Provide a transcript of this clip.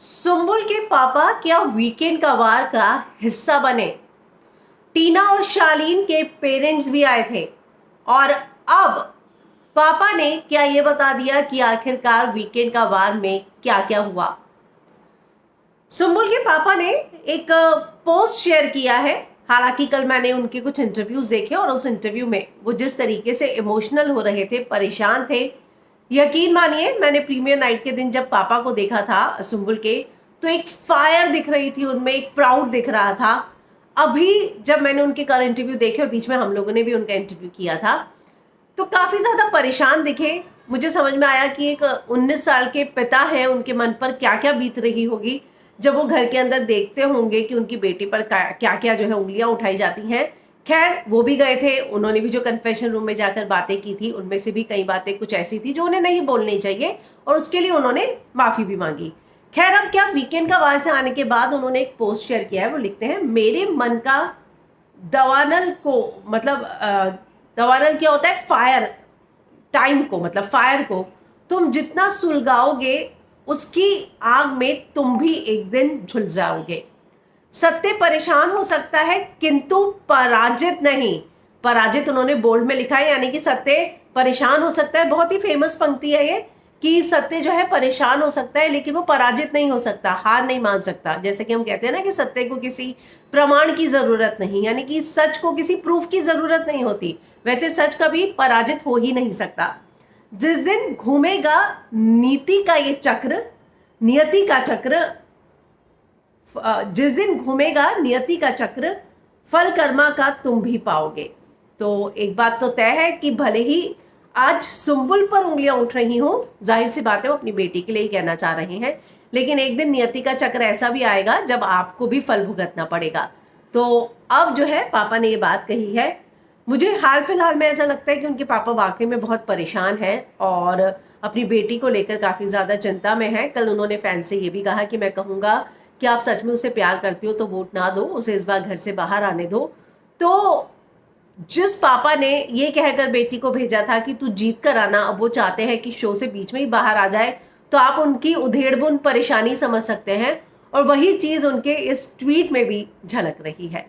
सुम्बुल के पापा क्या वीकेंड का वार का हिस्सा बने। टीना और शालीन के पेरेंट्स भी आए थे और अब पापा ने क्या ये बता दिया कि आखिरकार वीकेंड का वार में क्या क्या हुआ। सुम्बुल के पापा ने एक पोस्ट शेयर किया है। हालांकि कल मैंने उनके कुछ इंटरव्यूज देखे और उस इंटरव्यू में वो जिस तरीके से इमोशनल हो रहे थे, परेशान थे, यकीन मानिए मैंने प्रीमियर नाइट के दिन जब पापा को देखा था सुम्बुल के, तो एक फायर दिख रही थी उनमें, एक प्राउड दिख रहा था। अभी जब मैंने उनके कल इंटरव्यू देखे और बीच में हम लोगों ने भी उनका इंटरव्यू किया था, तो काफ़ी ज़्यादा परेशान दिखे। मुझे समझ में आया कि एक 19 साल के पिता हैं, उनके मन पर क्या क्या बीत रही होगी जब वो घर के अंदर देखते होंगे कि उनकी बेटी पर क्या क्या जो है उंगलियां उठाई जाती हैं। खैर वो भी गए थे, उन्होंने भी जो कन्फेशन रूम में जाकर बातें की थी उनमें से भी कई बातें कुछ ऐसी थी जो उन्हें नहीं बोलनी चाहिए और उसके लिए उन्होंने माफ़ी भी मांगी। खैर अब क्या, वीकेंड का वार से आने के बाद उन्होंने एक पोस्ट शेयर किया है। वो लिखते हैं, मेरे मन का दवानल को, मतलब दवानल क्या होता है, फायर, टाइम को, मतलब फायर को तुम जितना सुलगाओगे उसकी आग में तुम भी एक दिन झुलस जाओगे। सत्य परेशान हो सकता है किंतु पराजित नहीं। पराजित उन्होंने बोल्ड में लिखा है, यानी कि सत्य परेशान हो सकता है। बहुत ही फेमस पंक्ति है ये कि सत्य जो है परेशान हो सकता है लेकिन वो पराजित नहीं हो सकता, हार नहीं मान सकता। जैसे कि हम कहते हैं ना कि सत्य को किसी प्रमाण की जरूरत नहीं, यानी कि सच को किसी प्रूफ की जरूरत नहीं होती, वैसे सच कभी पराजित हो ही नहीं सकता। जिस दिन घूमेगा नीति का ये चक्र, नियति का चक्र, जिस दिन घूमेगा नियति का चक्र, फल कर्मा का तुम भी पाओगे। तो एक बात तो तय है कि भले ही आज सुम्बुल पर उंगलियां उठ रही हों, जाहिर सी बात है वो अपनी बेटी के लिए ही कहना चाह रहे हैं, लेकिन एक दिन नियति का चक्र ऐसा भी आएगा जब आपको भी फल भुगतना पड़ेगा। तो अब जो है पापा ने ये बात कही है। मुझे हाल फिलहाल में ऐसा लगता है कि उनके पापा वाकई में बहुत परेशान हैं और अपनी बेटी को लेकर काफ़ी ज़्यादा चिंता में हैं। कल उन्होंने फैन से ये भी कहा कि मैं कहूँगा कि आप सच में उससे प्यार करती हो तो वोट ना दो, उसे इस बार घर से बाहर आने दो। तो जिस पापा ने ये कहकर बेटी को भेजा था कि तू जीत कर आना, अब वो चाहते हैं कि शो से बीच में ही बाहर आ जाए, तो आप उनकी उधेड़बुन परेशानी समझ सकते हैं और वही चीज़ उनके इस ट्वीट में भी झलक रही है।